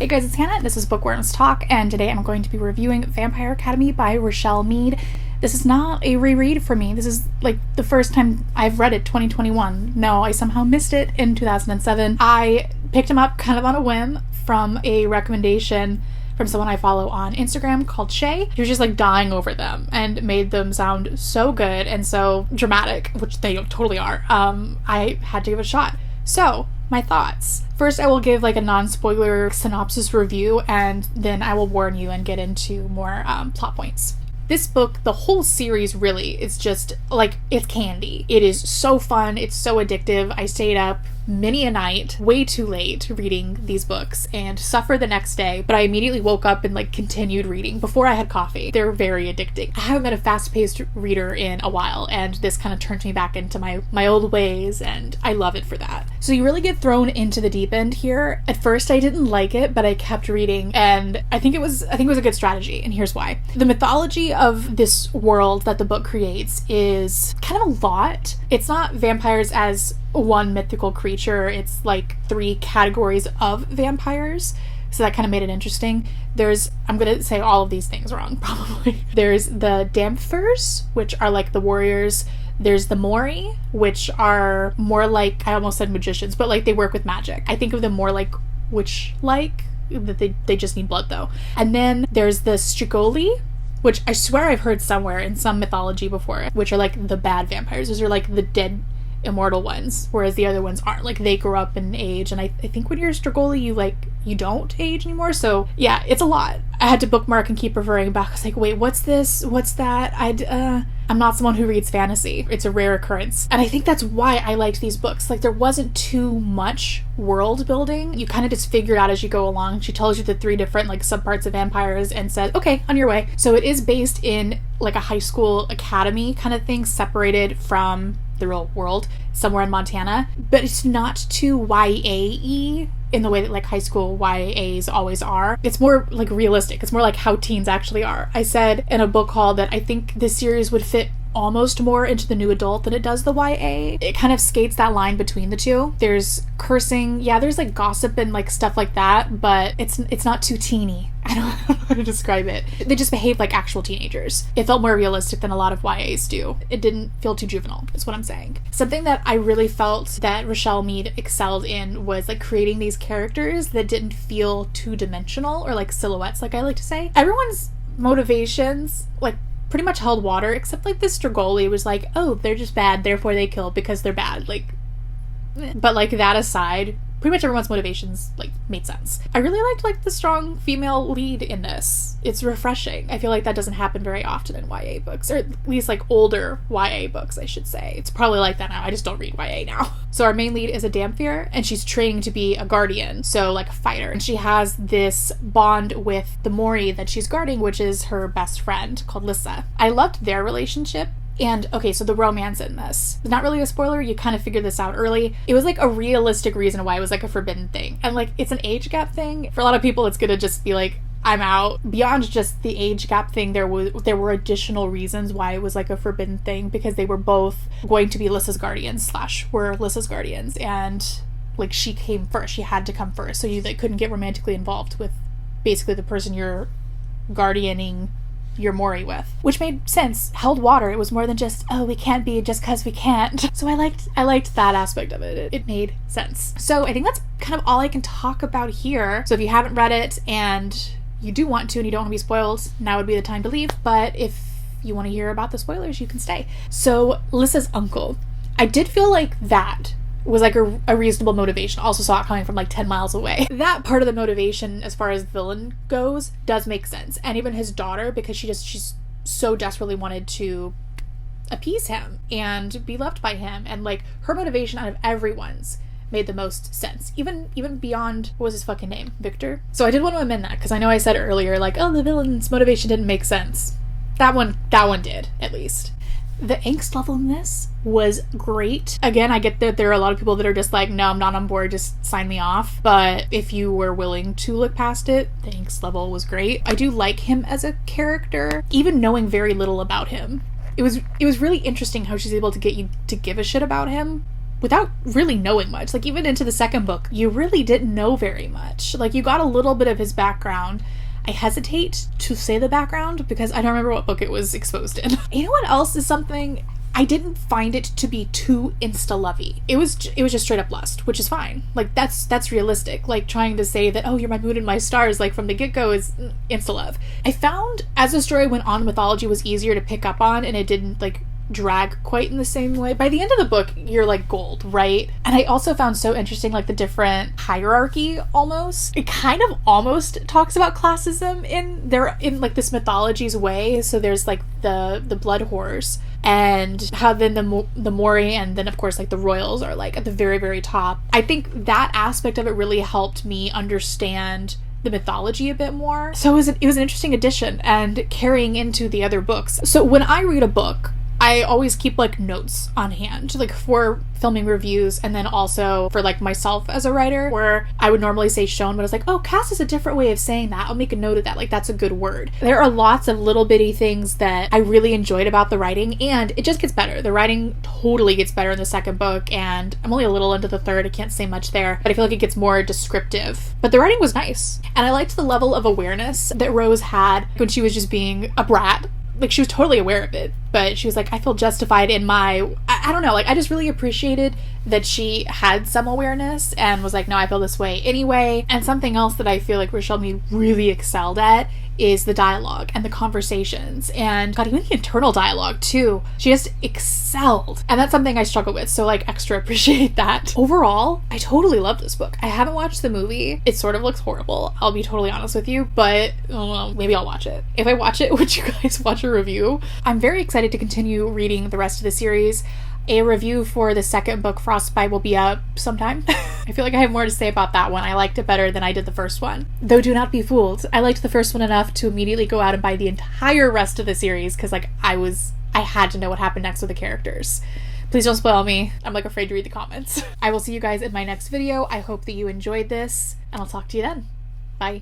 Hey guys, it's Hannah. This is Bookworms Talk, and today I'm going to be reviewing Vampire Academy by Richelle Mead. This is not a reread for me. This is like the first time I've read it, 2021. No, I somehow missed it in 2007. I picked him up kind of on a whim from a recommendation from someone I follow on Instagram called Shay. He was just like dying over them and made them sound so good and so dramatic, which they totally are. I had to give it a shot. So, my thoughts. First, I will give like a non-spoiler synopsis review, and then I will warn you and get into more plot points. This book, the whole series really, is just like, it's candy. It is so fun. It's so addictive. I stayed up many a night, way too late, reading these books and suffered the next day, but I immediately woke up and like continued reading before I had coffee. They're very addicting. I haven't been a fast-paced reader in a while, and this kind of turned me back into my old ways, and I love it for that. So you really get thrown into the deep end here. At first I didn't like it, but I kept reading, and I think it was a good strategy, and here's why. The mythology of this world that the book creates is kind of a lot. It's not vampires as one mythical creature, it's like 3 categories of vampires, so that kind of made it interesting. I'm gonna say all of these things wrong probably. There's the Dampfers, which are like the warriors. There's the Mori, which are more like, I almost said magicians, but like they work with magic. I think of them more like witch-like, that they just need blood though. And then there's the Strigoi, which I swear I've heard somewhere in some mythology before, which are like the bad vampires. Those are like the dead immortal ones, whereas the other ones aren't. Like, they grow up in age, and I think when you're a Strigoi, you don't age anymore. So yeah, it's a lot. I had to bookmark and keep referring back. I was like, wait, what's this? What's that? I'm not someone who reads fantasy. It's a rare occurrence. And I think that's why I liked these books. Like, there wasn't too much world building. You kind of just figure it out as you go along. She tells you the 3 different like subparts of vampires and says, okay, on your way. So it is based in like a high school academy kind of thing, separated from the real world, somewhere in Montana. But it's not too YA-y in the way that like high school YAs always are. It's more like realistic. It's more like how teens actually are. I said in a book haul that I think this series would fit almost more into the new adult than it does the YA. It kind of skates that line between the two. There's cursing, yeah, there's like gossip and like stuff like that, but it's not too teeny. I don't know how to describe it. They just behave like actual teenagers. It felt more realistic than a lot of YAs do. It didn't feel too juvenile, is what I'm saying. Something that I really felt that Richelle Mead excelled in was like creating these characters that didn't feel two-dimensional, or like silhouettes, like I like to say. Everyone's motivations like pretty much held water, except like this Strigoi was like, oh, they're just bad, therefore they kill because they're bad. Like, but like that aside, pretty much everyone's motivations like made sense. I really liked like the strong female lead in this. It's refreshing. I feel like that doesn't happen very often in YA books, or at least like older YA books, I should say. It's probably like that now. I just don't read YA now. So our main lead is a Dampfir, and she's training to be a guardian, so like a fighter. And she has this bond with the Mori that she's guarding, which is her best friend called Lissa. I loved their relationship. And, okay, so the romance in this. It's not really a spoiler, you kind of figured this out early. It was, like, a realistic reason why it was, like, a forbidden thing. And, like, it's an age gap thing. For a lot of people, it's gonna just be, like, I'm out. Beyond just the age gap thing, there were additional reasons why it was, like, a forbidden thing, because they were both going to be Lissa's guardians, were Lissa's guardians. And, like, she came first. She had to come first. So you, like, couldn't get romantically involved with basically the person you're guardianing your Mori with, which made sense, held water. It was more than just, oh, we can't be just because we can't. So I liked that aspect of it. It made sense. So I think that's kind of all I can talk about here. So if you haven't read it and you do want to and you don't want to be spoiled, now would be the time to leave. But if you want to hear about the spoilers, you can stay. So Lissa's uncle, I did feel like that was like a reasonable motivation. Also saw it coming from like 10 miles away. That part of the motivation as far as villain goes does make sense. And even his daughter, because she's so desperately wanted to appease him and be loved by him, and like her motivation out of everyone's made the most sense. Even beyond, what was his fucking name? Victor? So I did want to amend that, because I know I said earlier like, oh, the villain's motivation didn't make sense. That one did, at least. The angst level in this was great. Again, I get that there are a lot of people that are just like, no, I'm not on board, just sign me off. But if you were willing to look past it, the angst level was great. I do like him as a character, even knowing very little about him. It was really interesting how she's able to get you to give a shit about him without really knowing much. Like, even into the second book, you really didn't know very much. Like, you got a little bit of his background. I hesitate to say the background because I don't remember what book it was exposed in. You know what else is something? I didn't find it to be too insta-lovey. It was just straight up lust, which is fine. Like, that's realistic. Like, trying to say that, oh, you're my moon and my stars, like, from the get-go is insta-love. I found, as the story went on, Mythology was easier to pick up on, and it didn't, like, drag quite in the same way. By the end of the book, you're like gold, right? And I also found so interesting, like, the different hierarchy almost. It kind of almost talks about classism in like this Mythology's way. So there's like the blood whores, and how then the Mori, and then of course like the royals are like at the very, very top. I think that aspect of it really helped me understand the mythology a bit more. So it was an interesting addition and carrying into the other books. So when I read a book, I always keep like notes on hand, like for filming reviews, and then also for like myself as a writer, where I would normally say shown, but I was like, oh, cast is a different way of saying that. I'll make a note of that. Like, that's a good word. There are lots of little bitty things that I really enjoyed about the writing, and it just gets better. The writing totally gets better in the second book, and I'm only a little into the third. I can't say much there, but I feel like it gets more descriptive. But the writing was nice, and I liked the level of awareness that Rose had when she was just being a brat. Like, she was totally aware of it, but she was like, I feel justified in my, I don't know, like, I just really appreciated that she had some awareness and was like, no, I feel this way anyway. And something else that I feel like Richelle Mead really excelled at is the dialogue and the conversations, and God, even the internal dialogue too. She just excelled, and that's something I struggle with, so like extra appreciate that. Overall, I totally love this book. I haven't watched the movie. It sort of looks horrible, I'll be totally honest with you, but I don't know, maybe I'll watch it. If I watch it, would you guys watch a review? I'm very excited to continue reading the rest of the series. A review for the second book, Frostbite, will be up sometime. I feel like I have more to say about that one. I liked it better than I did the first one. Though do not be fooled. I liked the first one enough to immediately go out and buy the entire rest of the series because like I had to know what happened next with the characters. Please don't spoil me. I'm like afraid to read the comments. I will see you guys in my next video. I hope that you enjoyed this, and I'll talk to you then. Bye.